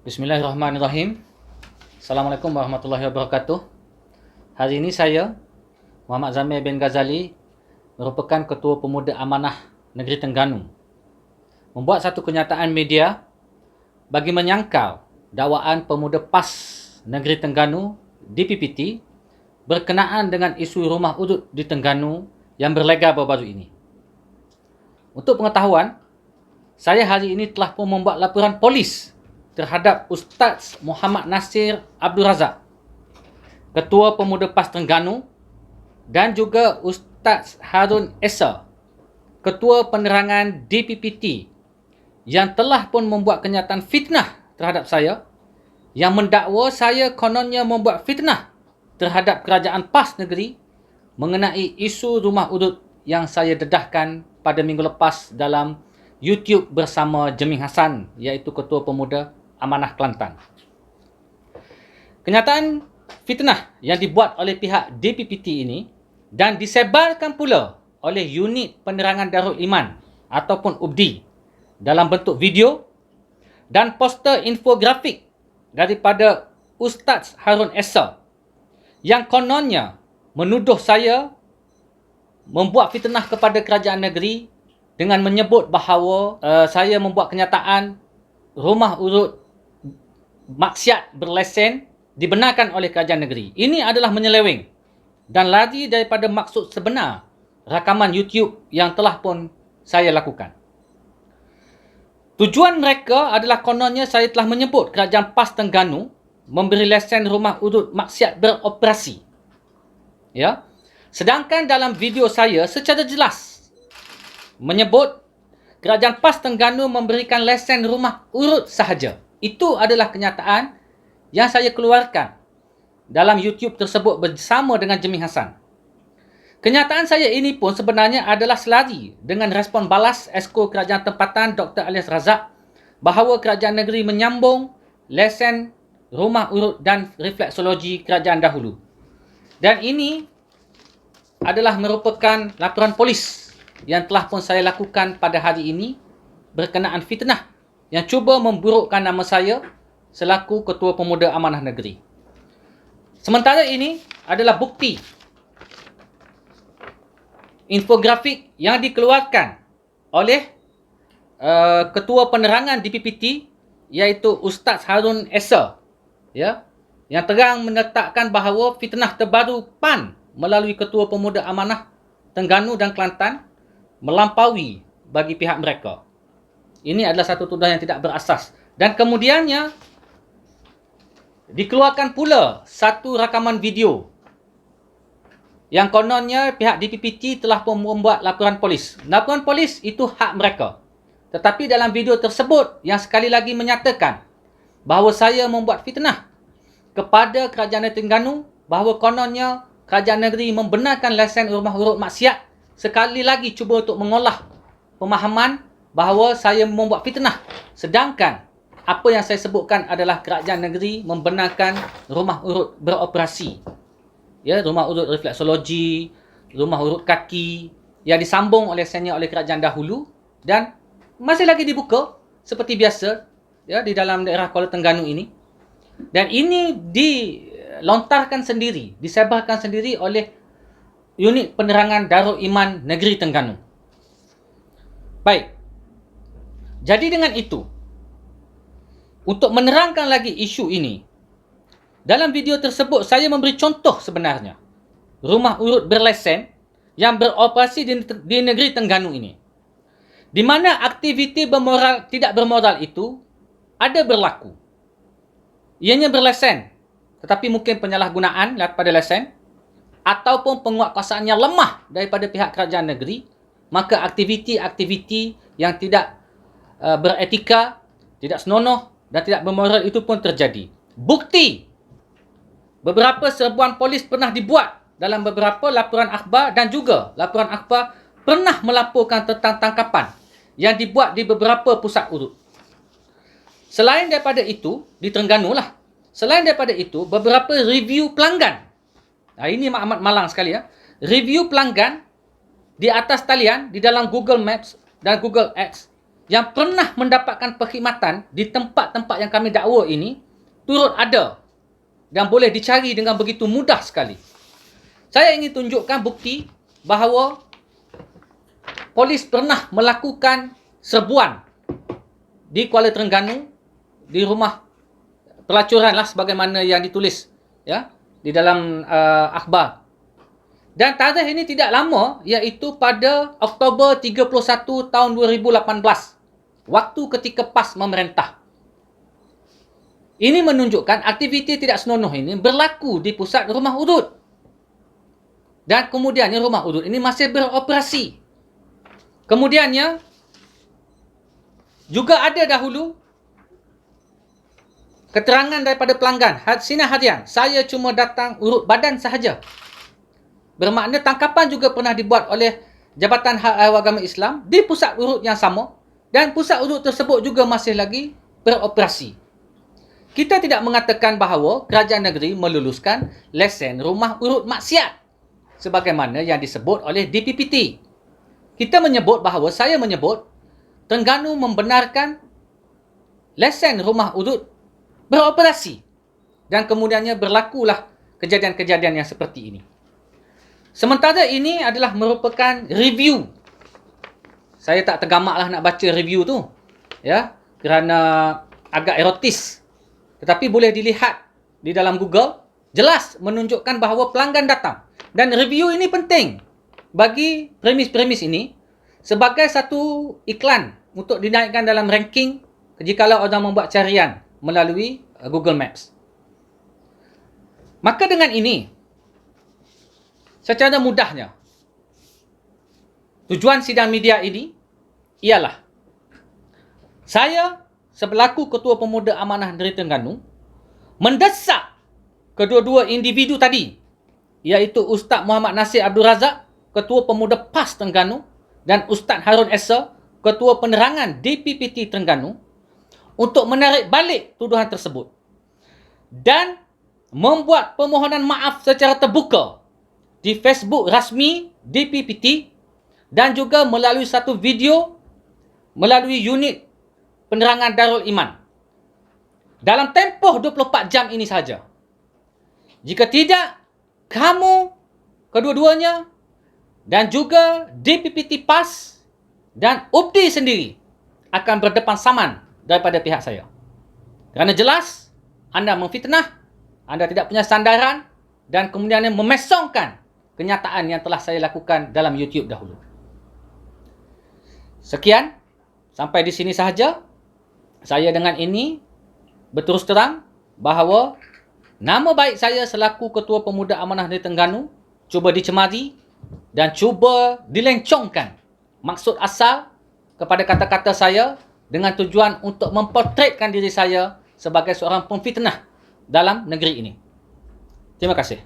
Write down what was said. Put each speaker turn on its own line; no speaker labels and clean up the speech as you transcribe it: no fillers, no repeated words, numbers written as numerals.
Bismillahirrahmanirrahim. Assalamualaikum warahmatullahi wabarakatuh. Hari ini saya, Muhammad Zamir bin Ghazali, merupakan Ketua Pemuda Amanah Negeri Terengganu, membuat satu kenyataan media bagi menyangkal dakwaan pemuda PAS Negeri Terengganu DPPT berkenaan dengan isu rumah udut di Terengganu yang berlegar baru-baru ini. Untuk pengetahuan, saya hari ini telah pun membuat laporan polis terhadap Ustaz Muhammad Nasir Abdul Razak, Ketua Pemuda PAS Terengganu, dan juga Ustaz Harun Esa, Ketua Penerangan DPPT, yang telah pun membuat kenyataan fitnah terhadap saya, yang mendakwa saya kononnya membuat fitnah terhadap kerajaan PAS negeri mengenai isu rumah udut yang saya dedahkan pada minggu lepas dalam YouTube bersama Jeming Hassan, iaitu Ketua Pemuda Amanah Kelantan. Kenyataan fitnah yang dibuat oleh pihak DPPT ini dan disebarkan pula oleh Unit Penerangan Darul Iman ataupun UBDI dalam bentuk video dan poster infografik daripada Ustaz Harun Esa yang kononnya menuduh saya membuat fitnah kepada kerajaan negeri dengan menyebut bahawa saya membuat kenyataan rumah urut maksiat berlesen dibenarkan oleh kerajaan negeri. Ini adalah menyeleweng dan lari daripada maksud sebenar rakaman YouTube yang telah pun saya lakukan. Tujuan mereka adalah kononnya saya telah menyebut kerajaan PAS Terengganu memberi lesen rumah urut maksiat beroperasi. Ya. Sedangkan dalam video saya secara jelas menyebut kerajaan PAS Terengganu memberikan lesen rumah urut sahaja. Itu adalah kenyataan yang saya keluarkan dalam YouTube tersebut bersama dengan Jeming Hassan. Kenyataan saya ini pun sebenarnya adalah selari dengan respon balas Esko Kerajaan Tempatan Dr. Alias Razak bahawa kerajaan negeri menyambung lesen rumah urut dan refleksologi kerajaan dahulu. Dan ini adalah merupakan laporan polis yang telah pun saya lakukan pada hari ini berkenaan fitnah yang cuba memburukkan nama saya selaku Ketua Pemuda Amanah Negeri. Sementara ini adalah bukti infografik yang dikeluarkan oleh Ketua Penerangan DPPT, iaitu Ustaz Harun Esa, ya, yang terang menyatakan bahawa fitnah terbaru PAN melalui Ketua Pemuda Amanah Terengganu dan Kelantan melampaui bagi pihak mereka. Ini adalah satu tuduhan yang tidak berasas. Dan kemudiannya dikeluarkan pula satu rakaman video yang kononnya pihak DPPT telah pun membuat laporan polis. Laporan polis itu hak mereka. Tetapi dalam video tersebut yang sekali lagi menyatakan bahawa saya membuat fitnah kepada kerajaan negeri Terengganu, bahawa kononnya kerajaan negeri membenarkan lesen rumah urut maksiat, sekali lagi cuba untuk mengolah pemahaman bahawa saya membuat fitnah. Sedangkan apa yang saya sebutkan adalah kerajaan negeri membenarkan rumah urut beroperasi. Ya, rumah urut refleksologi, rumah urut kaki yang disambung oleh lesennya oleh kerajaan dahulu dan masih lagi dibuka seperti biasa, ya, di dalam daerah Kuala Terengganu ini. Dan ini dilontarkan sendiri, disebarkan sendiri oleh Unit Penerangan Darul Iman Negeri Terengganu. Baik. Jadi dengan itu, untuk menerangkan lagi isu ini, dalam video tersebut saya memberi contoh sebenarnya rumah urut berlesen yang beroperasi di negeri Terengganu ini, di mana aktiviti bermoral tidak bermoral itu ada berlaku. Ianya berlesen, tetapi mungkin penyalahgunaan pada lesen ataupun penguatkuasaannya lemah daripada pihak kerajaan negeri, maka aktiviti-aktiviti yang tidak beretika, tidak senonoh dan tidak bermoral itu pun terjadi. Bukti, beberapa serbuan polis pernah dibuat dalam beberapa laporan akhbar dan juga laporan akhbar pernah melaporkan tentang tangkapan yang dibuat di beberapa pusat urut. Selain daripada itu, di Terengganu lah. Selain daripada itu, beberapa review pelanggan. Nah, ini amat malang sekali, ya. Review pelanggan di atas talian di dalam Google Maps dan Google Ads yang pernah mendapatkan perkhidmatan di tempat-tempat yang kami dakwa ini turut ada dan boleh dicari dengan begitu mudah sekali. Saya ingin tunjukkan bukti bahawa polis pernah melakukan serbuan di Kuala Terengganu di rumah pelacuran lah sebagaimana yang ditulis ya di dalam akhbar. Dan tarikh ini tidak lama, iaitu pada Oktober 31 tahun 2018, waktu ketika PAS memerintah. Ini menunjukkan aktiviti tidak senonoh ini berlaku di pusat rumah udut. Dan kemudiannya rumah udut ini masih beroperasi. Kemudiannya juga ada dahulu keterangan daripada pelanggan, Sina Hadian, saya cuma datang urut badan sahaja. Bermakna tangkapan juga pernah dibuat oleh Jabatan Hak Ehwal Agama Islam di pusat urut yang sama dan pusat urut tersebut juga masih lagi beroperasi. Kita tidak mengatakan bahawa kerajaan negeri meluluskan lesen rumah urut maksiat sebagaimana yang disebut oleh DPPT. Kita menyebut bahawa, saya menyebut Terengganu membenarkan lesen rumah urut beroperasi dan kemudiannya berlakulah kejadian-kejadian yang seperti ini. Sementara ini adalah merupakan review. Saya tak tergamaklah nak baca review tu, ya, kerana agak erotis. Tetapi boleh dilihat di dalam Google, jelas menunjukkan bahawa pelanggan datang. Dan review ini penting bagi premis-premis ini sebagai satu iklan untuk dinaikkan dalam ranking jikalau orang membuat carian melalui Google Maps. Maka dengan ini, secara mudahnya, tujuan sidang media ini ialah saya sebelaku Ketua Pemuda Amanah Negeri Terengganu mendesak kedua-dua individu tadi, iaitu Ustaz Muhammad Nasir Abdul Razak, Ketua Pemuda PAS Terengganu, dan Ustaz Harun Esa, Ketua Penerangan DPPT Terengganu, untuk menarik balik tuduhan tersebut dan membuat permohonan maaf secara terbuka di Facebook rasmi DPPT dan juga melalui satu video melalui unit penerangan Darul Iman dalam tempoh 24 jam ini saja. Jika tidak, kamu kedua-duanya dan juga DPPT PAS dan UPDI sendiri akan berdepan saman daripada pihak saya. Kerana jelas anda memfitnah, anda tidak punya sandaran dan kemudian memesongkan kenyataan yang telah saya lakukan dalam YouTube dahulu. Sekian, sampai di sini sahaja. Saya dengan ini berterus terang bahawa nama baik saya selaku Ketua Pemuda Amanah Negeri Terengganu cuba dicemari dan cuba dilencongkan maksud asal kepada kata-kata saya dengan tujuan untuk memportretkan diri saya sebagai seorang pemfitnah dalam negeri ini. Terima kasih.